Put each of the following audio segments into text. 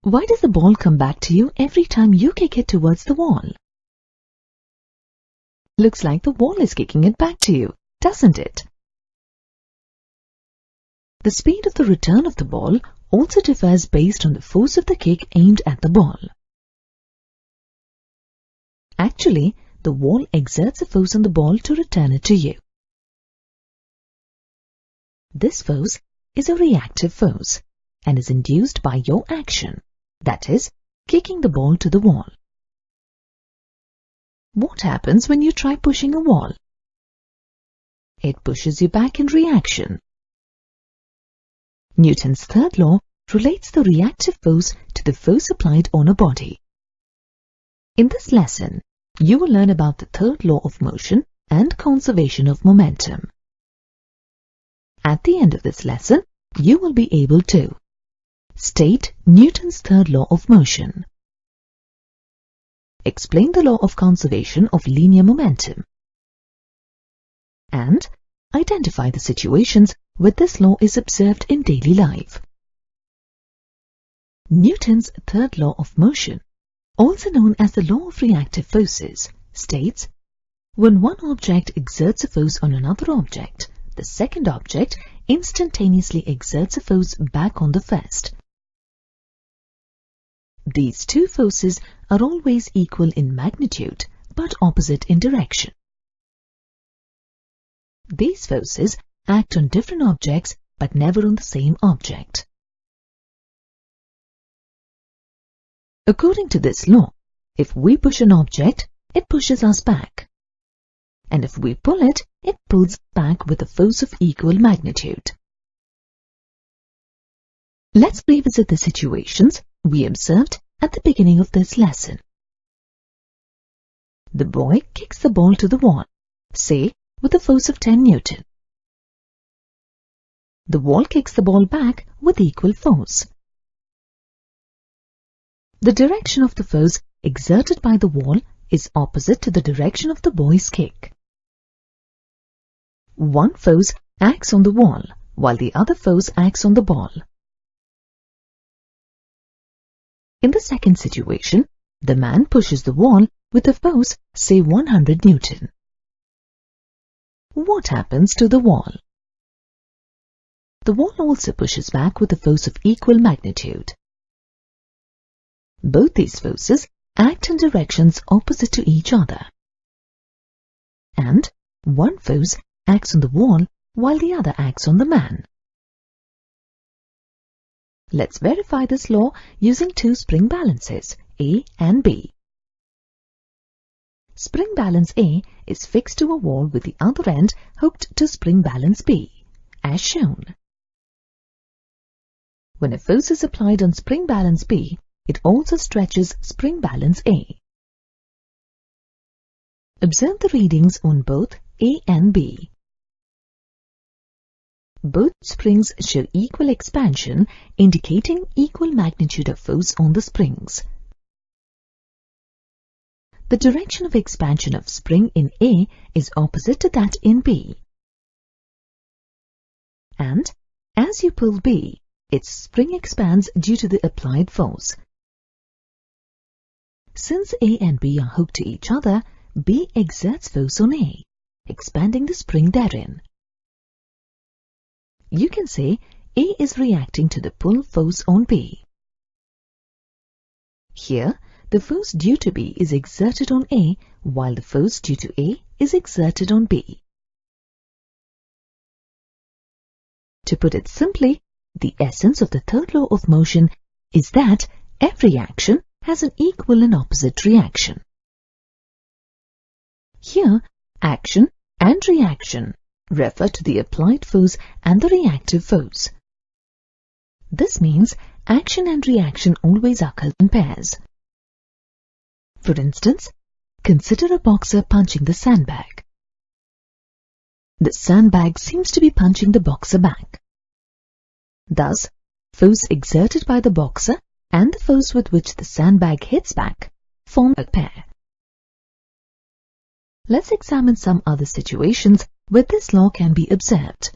Why does the ball come back to you every time you kick it towards the wall? Looks like the wall is kicking it back to you, doesn't it? The speed of the return of the ball also differs based on the force of the kick aimed at the ball. Actually, the wall exerts a force on the ball to return it to you. This force is a reactive force and is induced by your action, that is, kicking the ball to the wall. What happens when you try pushing a wall? It pushes you back in reaction. Newton's third law relates the reactive force to the force applied on a body. In this lesson, you will learn about the third law of motion and conservation of momentum. At the end of this lesson, you will be able to state Newton's third law of motion, explain the law of conservation of linear momentum, and identify the situations where this law is observed in daily life. Newton's third law of motion, also known as the law of reactive forces, states, when one object exerts a force on another object, the second object instantaneously exerts a force back on the first. These two forces are always equal in magnitude but opposite in direction. These forces act on different objects but never on the same object. According to this law, if we push an object, it pushes us back. And if we pull it, it pulls back with a force of equal magnitude. Let's revisit the situations we observed at the beginning of this lesson. The boy kicks the ball to the wall, say, with a force of 10 Newton. The wall kicks the ball back with equal force. The direction of the force exerted by the wall is opposite to the direction of the boy's kick. One force acts on the wall, while the other force acts on the ball. In the second situation, the man pushes the wall with a force, say 100 Newton. What happens to the wall? The wall also pushes back with a force of equal magnitude. Both these forces act in directions opposite to each other. And one force acts on the wall while the other acts on the man. Let's verify this law using two spring balances, A and B. Spring balance A is fixed to a wall with the other end hooked to spring balance B, as shown. When a force is applied on spring balance B, it also stretches spring balance A. Observe the readings on both A and B. Both springs show equal expansion, indicating equal magnitude of force on the springs. The direction of expansion of spring in A is opposite to that in B. And as you pull B, its spring expands due to the applied force. Since A and B are hooked to each other, B exerts force on A, expanding the spring therein. You can say A is reacting to the pull force on B. Here, the force due to B is exerted on A, while the force due to A is exerted on B. To put it simply, the essence of the third law of motion is that every action has an equal and opposite reaction. Here, action and reaction refer to the applied force and the reactive force. This means action and reaction always occur in pairs. For instance, consider a boxer punching the sandbag. The sandbag seems to be punching the boxer back. Thus, force exerted by the boxer and the force with which the sandbag hits back form a pair. Let's examine some other situations where this law can be observed.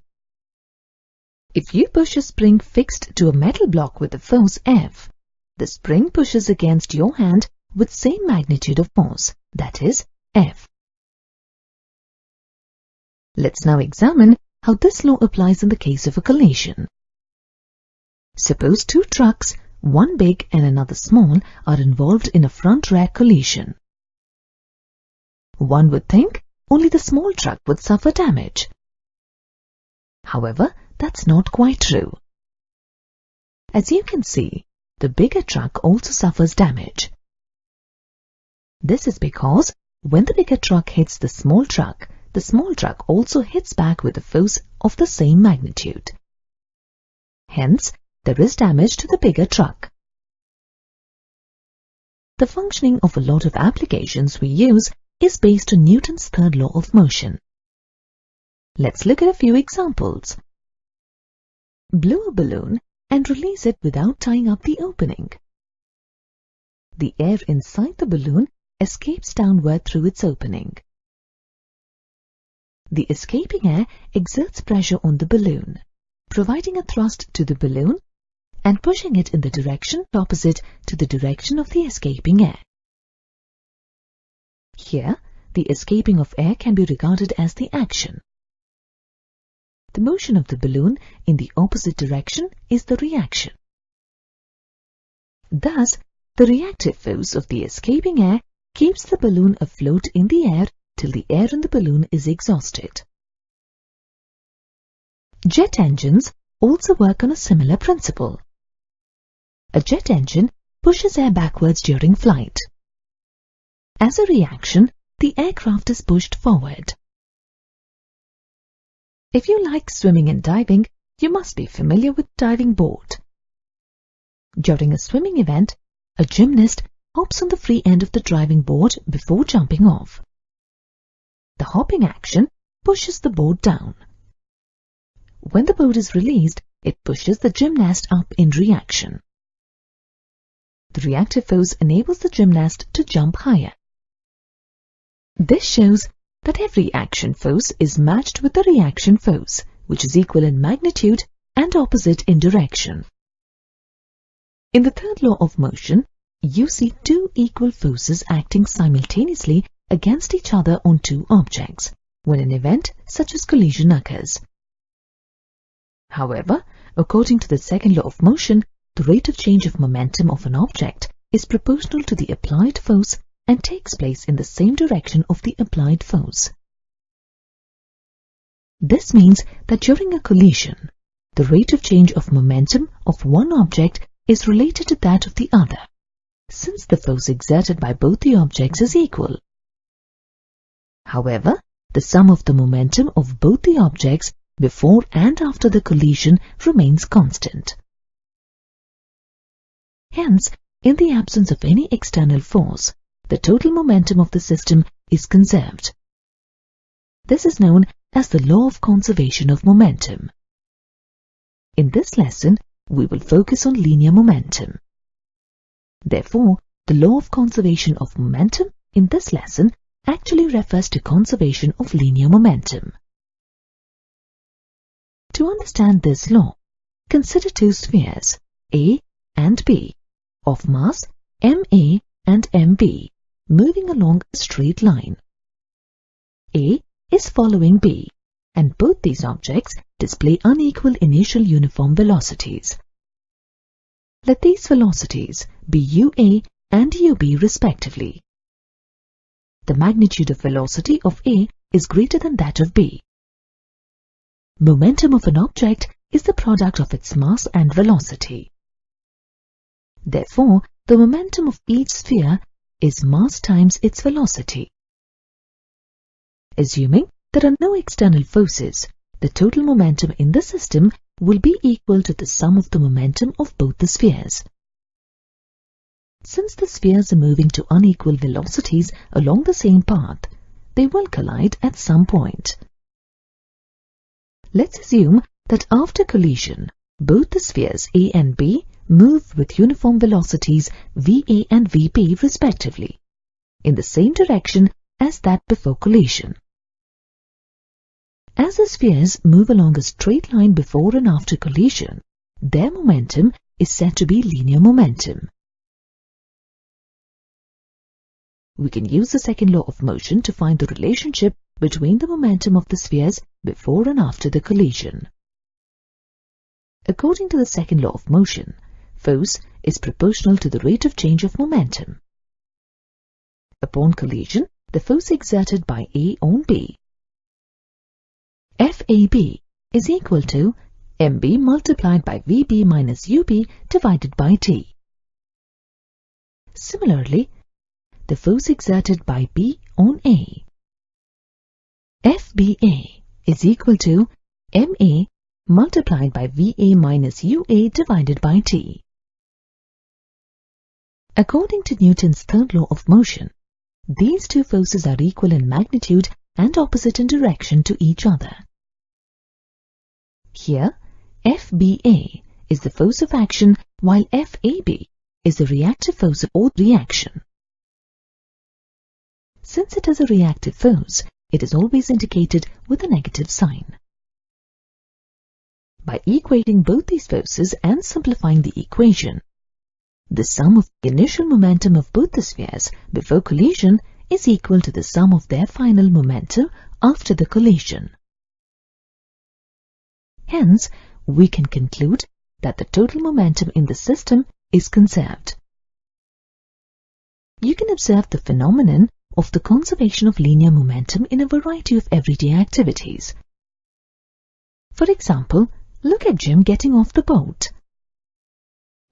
If you push a spring fixed to a metal block with a force F, the spring pushes against your hand with same magnitude of force, that is, F. Let's now examine how this law applies in the case of a collision. Suppose two trucks, one big and another small, are involved in a front-rear collision. One would think only the small truck would suffer damage. However, that's not quite true. As you can see, the bigger truck also suffers damage. This is because when the bigger truck hits the small truck also hits back with a force of the same magnitude. Hence, there is damage to the bigger truck. The functioning of a lot of applications we use is based on Newton's third law of motion. Let's look at a few examples. Blow a balloon and release it without tying up the opening. The air inside the balloon escapes downward through its opening. The escaping air exerts pressure on the balloon, providing a thrust to the balloon and pushing it in the direction opposite to the direction of the escaping air. Here, the escaping of air can be regarded as the action. The motion of the balloon in the opposite direction is the reaction. Thus, the reactive force of the escaping air keeps the balloon afloat in the air till the air in the balloon is exhausted. Jet engines also work on a similar principle. A jet engine pushes air backwards during flight. As a reaction, the aircraft is pushed forward. If you like swimming and diving, you must be familiar with diving board. During a swimming event, a gymnast hops on the free end of the diving board before jumping off. The hopping action pushes the board down. When the board is released, it pushes the gymnast up in reaction. The reactive force enables the gymnast to jump higher. This shows that every action force is matched with the reaction force, which is equal in magnitude and opposite in direction. In the third law of motion, you see two equal forces acting simultaneously against each other on two objects when an event such as collision occurs. However, according to the second law of motion, the rate of change of momentum of an object is proportional to the applied force and takes place in the same direction of the applied force. This means that during a collision, the rate of change of momentum of one object is related to that of the other, since the force exerted by both the objects is equal. However, the sum of the momentum of both the objects before and after the collision remains constant. Hence, in the absence of any external force, the total momentum of the system is conserved. This is known as the law of conservation of momentum. In this lesson, we will focus on linear momentum. Therefore, the law of conservation of momentum in this lesson actually refers to conservation of linear momentum. To understand this law, consider two spheres, A and B, of mass MA and MB, moving along a straight line. A is following B, and both these objects display unequal initial uniform velocities. Let these velocities be UA and UB respectively. The magnitude of velocity of A is greater than that of B. Momentum of an object is the product of its mass and velocity. Therefore, the momentum of each sphere is mass times its velocity. Assuming there are no external forces, the total momentum in the system will be equal to the sum of the momentum of both the spheres. Since the spheres are moving to unequal velocities along the same path, they will collide at some point. Let's assume that after collision, both the spheres A and B move with uniform velocities VA and VB respectively, in the same direction as that before collision. As the spheres move along a straight line before and after collision, their momentum is said to be linear momentum, we can use the second law of motion to find the relationship between the momentum of the spheres before and after the collision. According to the second law of motion, force is proportional to the rate of change of momentum. Upon collision, the force exerted by A on B, FAB, is equal to MB multiplied by VB minus UB divided by T. Similarly, the force exerted by B on A, FBA, is equal to MA multiplied by VA minus UA divided by T. According to Newton's third law of motion, these two forces are equal in magnitude and opposite in direction to each other. Here, FBA is the force of action while FAB is the reactive force or reaction. Since it is a reactive force, it is always indicated with a negative sign. By equating both these forces and simplifying the equation, the sum of the initial momentum of both the spheres before collision is equal to the sum of their final momentum after the collision. Hence, we can conclude that the total momentum in the system is conserved. You can observe the phenomenon of the conservation of linear momentum in a variety of everyday activities. For example, look at Jim getting off the boat.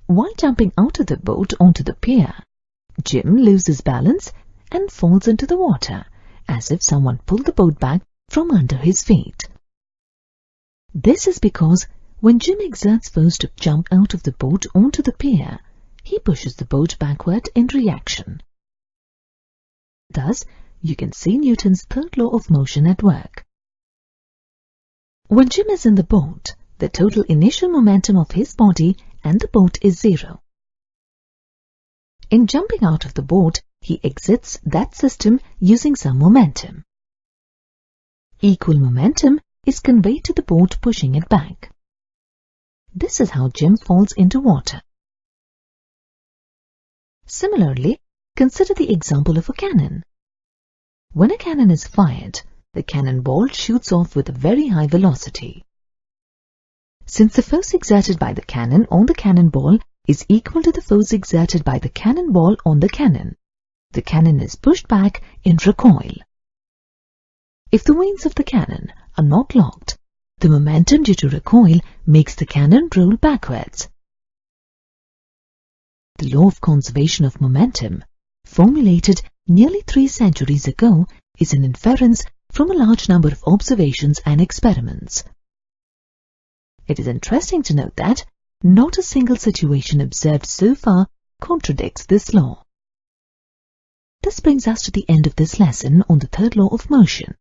While jumping out of the boat onto the pier, Jim loses balance and falls into the water, as if someone pulled the boat back from under his feet. This is because when Jim exerts force to jump out of the boat onto the pier, he pushes the boat backward in reaction. Thus, you can see Newton's third law of motion at work. When Jim is in the boat, the total initial momentum of his body and the boat is zero. In jumping out of the boat, he exits that system using some momentum. Equal momentum is conveyed to the boat pushing it back. This is how Jim falls into water. Similarly, consider the example of a cannon. When a cannon is fired, the cannonball shoots off with a very high velocity. Since the force exerted by the cannon on the cannonball is equal to the force exerted by the cannonball on the cannon is pushed back in recoil. If the vanes of the cannon are not locked, the momentum due to recoil makes the cannon roll backwards. The law of conservation of momentum, formulated nearly 3 centuries ago, is an inference from a large number of observations and experiments. It is interesting to note that not a single situation observed so far contradicts this law. This brings us to the end of this lesson on the third law of motion.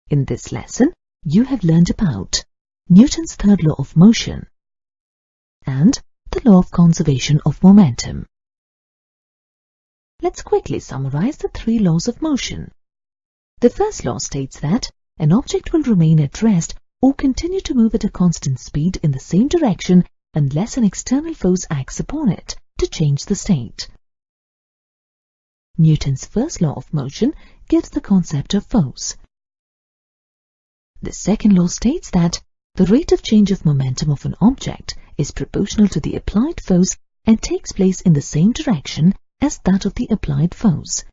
In this lesson, you have learned about Newton's third law of motion and the law of conservation of momentum. Let's quickly summarize the 3 laws of motion. The first law states that an object will remain at rest or continue to move at a constant speed in the same direction unless an external force acts upon it to change the state. Newton's first law of motion gives the concept of force. The second law states that the rate of change of momentum of an object is proportional to the applied force and takes place in the same direction as that of the applied force.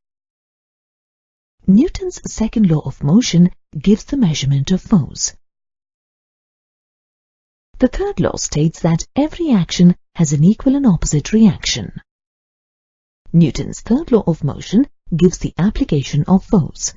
Newton's second law of motion gives the measurement of force. The third law states that every action has an equal and opposite reaction. Newton's third law of motion gives the application of force.